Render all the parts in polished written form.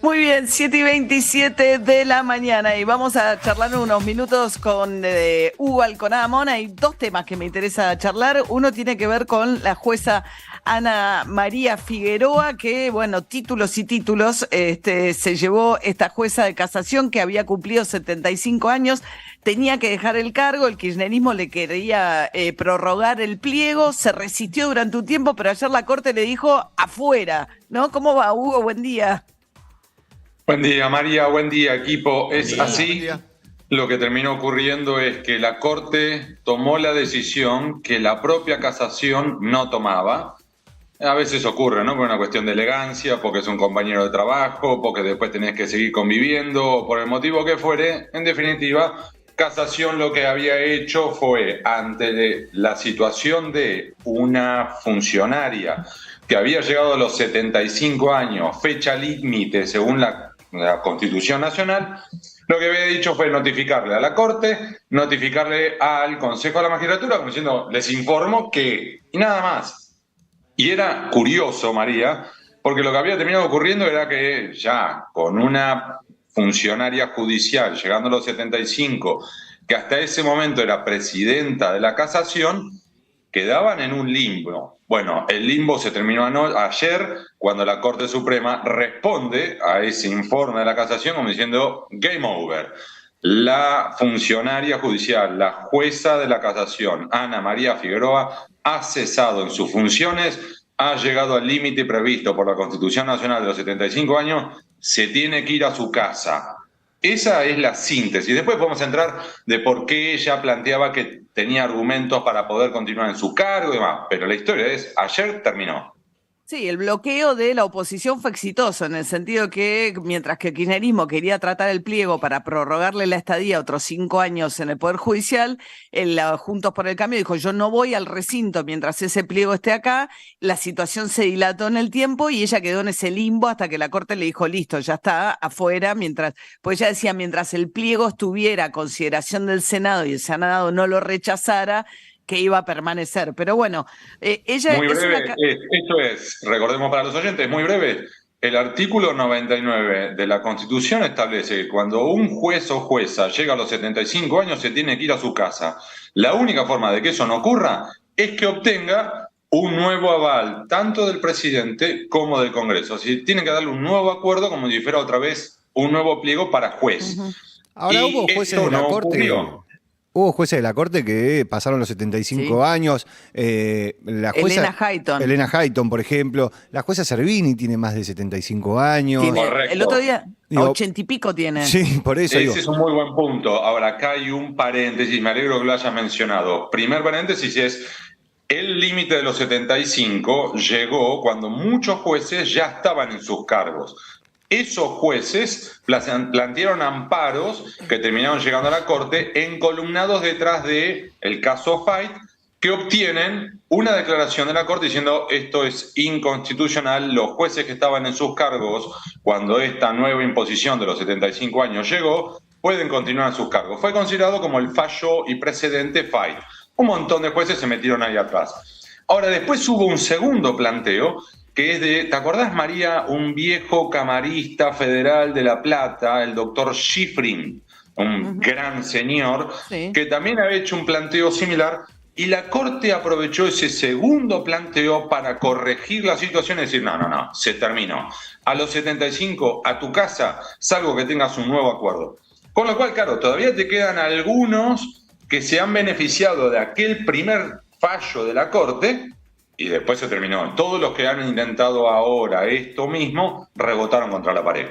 Muy bien, 7:27 de la mañana y vamos a charlar unos minutos con Hugo Alconada. Hay dos temas que me interesa charlar. Uno tiene que ver con la jueza Ana María Figueroa, que, bueno, títulos y títulos, se llevó esta jueza de casación que había cumplido 75 años, tenía que dejar el cargo, el kirchnerismo le quería prorrogar el pliego, se resistió durante un tiempo, pero ayer la Corte le dijo afuera, ¿no? ¿Cómo va, Hugo? Buen día. Buen día, María, buen día, equipo. Buen Es día. así. Buen día. Lo que terminó ocurriendo es que la Corte tomó la decisión que la propia casación no tomaba. A veces ocurre, ¿no? Por una cuestión de elegancia, porque es un compañero de trabajo, porque después tenés que seguir conviviendo, o por el motivo que fuere. En definitiva, casación lo que había hecho fue, ante la situación de una funcionaria que había llegado a los 75 años, fecha límite según la Constitución Nacional, lo que había dicho fue notificarle a la Corte, notificarle al Consejo de la Magistratura, como diciendo, les informo que, y nada más. Y era curioso, María, porque lo que había terminado ocurriendo era que ya con una funcionaria judicial llegando a los 75, que hasta ese momento era presidenta de la casación, quedaban en un limbo. Bueno, el limbo se terminó ayer cuando la Corte Suprema responde a ese informe de la casación como diciendo game over. La funcionaria judicial, la jueza de la casación, Ana María Figueroa, ha cesado en sus funciones, ha llegado al límite previsto por la Constitución Nacional de los 75 años, se tiene que ir a su casa. Esa es la síntesis. Después podemos entrar de por qué ella planteaba que tenía argumentos para poder continuar en su cargo y demás. Pero la historia es, ayer terminó. Sí, el bloqueo de la oposición fue exitoso en el sentido que mientras que el kirchnerismo quería tratar el pliego para prorrogarle la estadía otros 5 años en el Poder Judicial, Juntos por el Cambio dijo yo no voy al recinto mientras ese pliego esté acá, la situación se dilató en el tiempo y ella quedó en ese limbo hasta que la Corte le dijo listo, ya está afuera, pues ella decía mientras el pliego estuviera a consideración del Senado y el Senado no lo rechazara, que iba a permanecer. Pero bueno, ella Muy es breve, esto es, recordemos para los oyentes, muy breve. El artículo 99 de la Constitución establece que cuando un juez o jueza llega a los 75 años se tiene que ir a su casa. La única forma de que eso no ocurra es que obtenga un nuevo aval, tanto del presidente como del Congreso. Así tienen que darle un nuevo acuerdo como si fuera otra vez un nuevo pliego para juez. Ahora Y hubo jueces esto de la no Corte. ocurrió. Hubo jueces de la Corte que pasaron los 75 Sí. años. La jueza Elena Hayton. Elena Hayton, por ejemplo. La jueza Servini tiene más de 75 años. Correcto. El otro día, Digo, 80 y pico tiene. Sí, por eso digo. Ese es un muy buen punto. Ahora, acá hay un paréntesis, me alegro que lo hayas mencionado. Primer paréntesis es, el límite de los 75 llegó cuando muchos jueces ya estaban en sus cargos. Esos jueces plantearon amparos que terminaron llegando a la Corte encolumnados detrás del caso Fight, que obtienen una declaración de la Corte diciendo esto es inconstitucional, los jueces que estaban en sus cargos cuando esta nueva imposición de los 75 años llegó, pueden continuar en sus cargos. Fue considerado como el fallo y precedente Fight. Un montón de jueces se metieron ahí atrás. Ahora, después hubo un segundo planteo que es de, ¿te acordás, María? Un viejo camarista federal de La Plata, el doctor Schifrin, un gran señor, Sí. que también había hecho un planteo similar, y la Corte aprovechó ese segundo planteo para corregir la situación y decir, no, se terminó. A los 75, a tu casa, salvo que tengas un nuevo acuerdo. Con lo cual, claro, todavía te quedan algunos que se han beneficiado de aquel primer fallo de la Corte, y después se terminó. Todos los que han intentado ahora esto mismo rebotaron contra la pared.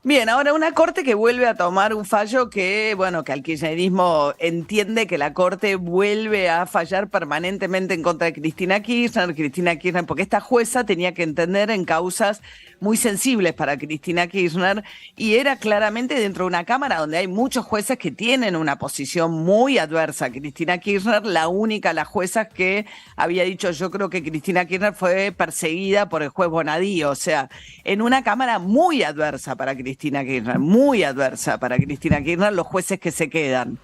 Bien, ahora una Corte que vuelve a tomar un fallo que, bueno, que al kirchnerismo entiende que la Corte vuelve a fallar permanentemente en contra de Cristina Kirchner, porque esta jueza tenía que entender en causas muy sensibles para Cristina Kirchner y era claramente dentro de una Cámara donde hay muchos jueces que tienen una posición muy adversa a Cristina Kirchner, la única, las juezas que había dicho yo creo que Cristina Kirchner fue perseguida por el juez Bonadío, o sea, en una Cámara muy adversa para Cristina Kirchner, muy adversa para Cristina Kirchner, los jueces que se quedan.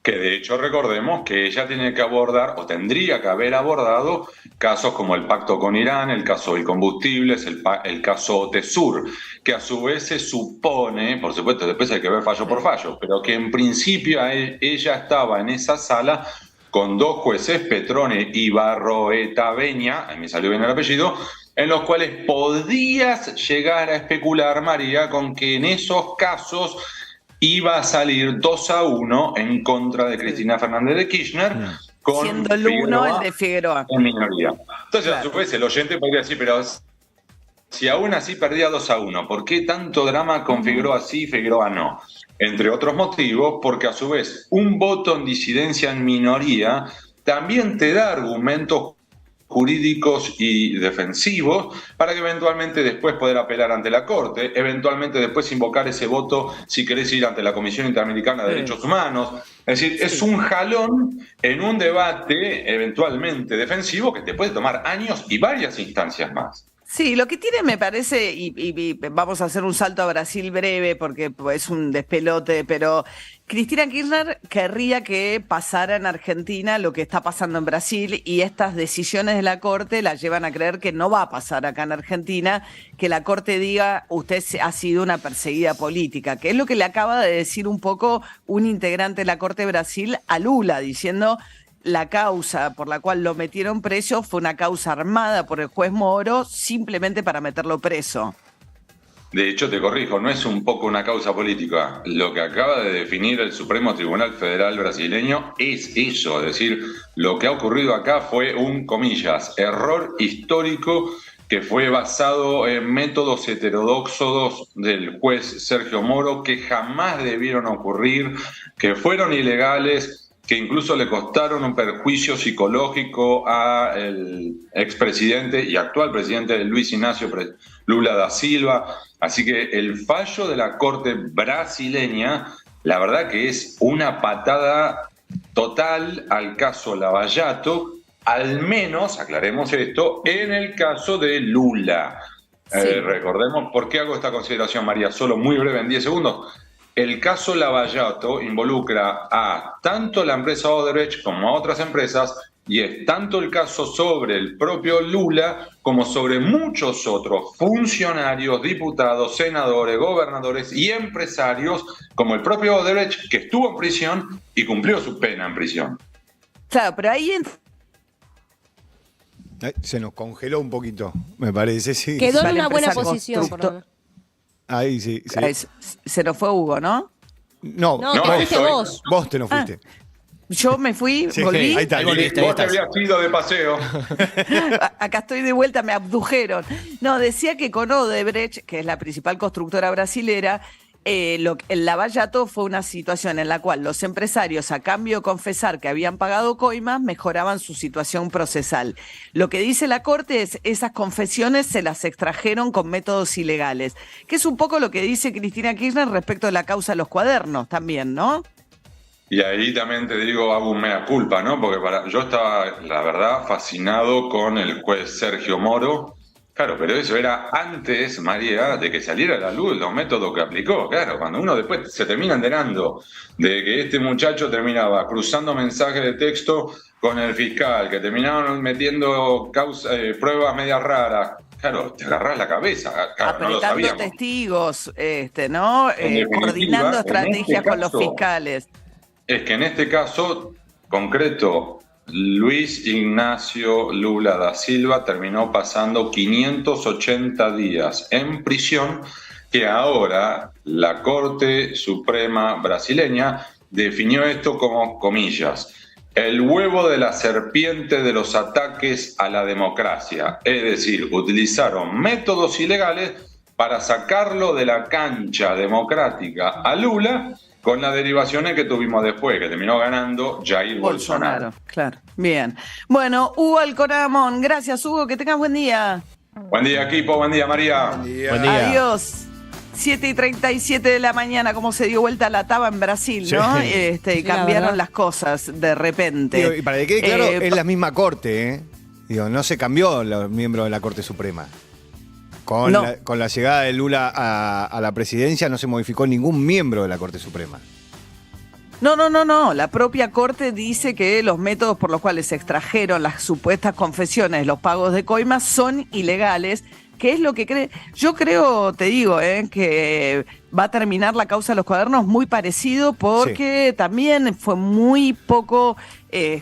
Que de hecho recordemos que ella tiene que abordar, o tendría que haber abordado, casos como el pacto con Irán, el caso del combustible, el caso Tesur, que a su vez se supone, por supuesto, después hay que ver fallo por fallo, pero que en principio ella estaba en esa sala con dos jueces, Petrone y Barroetaveña, ahí me salió bien el apellido, en los cuales podías llegar a especular, María, con que en esos casos iba a salir 2-1 en contra de Cristina Fernández de Kirchner, con siendo el 1 el de Figueroa. En minoría. Entonces, Claro. a su vez, el oyente podría decir, pero si aún así perdía 2-1, ¿por qué tanto drama con Figueroa sí y Figueroa no? Entre otros motivos, porque a su vez un voto en disidencia en minoría también te da argumentos jurídicos y defensivos para que eventualmente después poder apelar ante la Corte, eventualmente después invocar ese voto si querés ir ante la Comisión Interamericana de Derechos Humanos. Es decir, es un jalón en un debate eventualmente defensivo que te puede tomar años y varias instancias más. Sí, lo que tiene me parece, y vamos a hacer un salto a Brasil breve porque es un despelote, pero Cristina Kirchner querría que pasara en Argentina lo que está pasando en Brasil y estas decisiones de la Corte la llevan a creer que no va a pasar acá en Argentina, que la Corte diga usted ha sido una perseguida política, que es lo que le acaba de decir un poco un integrante de la Corte de Brasil a Lula, diciendo la causa por la cual lo metieron preso fue una causa armada por el juez Moro simplemente para meterlo preso. De hecho, te corrijo, no es un poco una causa política. Lo que acaba de definir el Supremo Tribunal Federal brasileño es eso. Es decir, lo que ha ocurrido acá fue un, comillas, error histórico que fue basado en métodos heterodoxos del juez Sergio Moro que jamás debieron ocurrir, que fueron ilegales, que incluso le costaron un perjuicio psicológico al expresidente y actual presidente Luis Ignacio Lula da Silva. Así que el fallo de la Corte brasileña, la verdad que es una patada total al caso Lavallato, al menos, aclaremos esto, en el caso de Lula. Sí. Recordemos por qué hago esta consideración, María, solo muy breve, en 10 segundos. El caso Lavallato involucra a tanto la empresa Odebrecht como a otras empresas y es tanto el caso sobre el propio Lula como sobre muchos otros funcionarios, diputados, senadores, gobernadores y empresarios como el propio Odebrecht que estuvo en prisión y cumplió su pena en prisión. Claro, pero ahí Se nos congeló un poquito, me parece, sí. Quedó en Vale, una buena empresa posición, por lo menos. Ahí sí. se nos fue Hugo, ¿no? No, No, te fuiste vos. Vos te nos fuiste. Yo me fui, Sí, volví. ahí está. Ahí volviste, ahí Vos te estás. habías ido de paseo. Acá estoy de vuelta, me abdujeron. No, decía que con Odebrecht, que es la principal constructora brasilera, el Lavallato fue una situación en la cual los empresarios, a cambio de confesar que habían pagado coimas, mejoraban su situación procesal. Lo que dice la Corte es esas confesiones se las extrajeron con métodos ilegales, que es un poco lo que dice Cristina Kirchner respecto de la causa de los cuadernos también, ¿no? Y ahí también te digo, hago un mea culpa, ¿no? Porque yo estaba, la verdad, fascinado con el juez Sergio Moro. Claro, pero eso era antes, María, de que saliera a la luz los métodos que aplicó. Claro, cuando uno después se termina enterando de que este muchacho terminaba cruzando mensajes de texto con el fiscal, que terminaban metiendo pruebas medias raras. Claro, te agarrás la cabeza. Claro, no lo Apretando sabíamos. testigos, ¿no? En definitiva, Coordinando estrategias en este con los caso, fiscales. Es que en este caso concreto, Luis Ignacio Lula da Silva terminó pasando 580 días en prisión, que ahora la Corte Suprema brasileña definió esto como, comillas, el huevo de la serpiente de los ataques a la democracia. Es decir, utilizaron métodos ilegales para sacarlo de la cancha democrática a Lula, con las derivaciones que tuvimos después, que terminó ganando Jair Bolsonaro. Claro. Bien. Bueno, Hugo Alcoramón, gracias Hugo, que tengas buen día. Buen día, equipo, buen día, María. Buen día. Adiós. 7:37 de la mañana, como se dio vuelta la taba en Brasil, ¿no? Sí. Y Sí, la cambiaron verdad. las cosas de repente. Digo, y para que quede claro, Eh, es la misma Corte, ¿eh? Digo, no se cambió los miembros de la Corte Suprema. Con, No. con la llegada de Lula a la presidencia no se modificó ningún miembro de la Corte Suprema. No. La propia Corte dice que los métodos por los cuales se extrajeron las supuestas confesiones, los pagos de coimas, son ilegales. ¿Qué es lo que cree? Yo creo, te digo, que va a terminar la causa de los cuadernos muy parecido porque también fue muy poco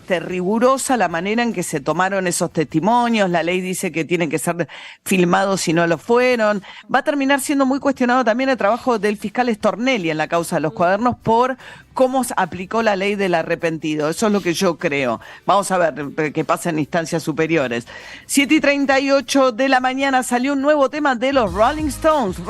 rigurosa la manera en que se tomaron esos testimonios. La ley dice que tienen que ser filmados si no lo fueron. Va a terminar siendo muy cuestionado también el trabajo del fiscal Stornelli en la causa de los cuadernos por cómo se aplicó la ley del arrepentido. Eso es lo que yo creo. Vamos a ver qué pasa en instancias superiores. 7:38 de la mañana salió un nuevo tema de los Rolling Stones.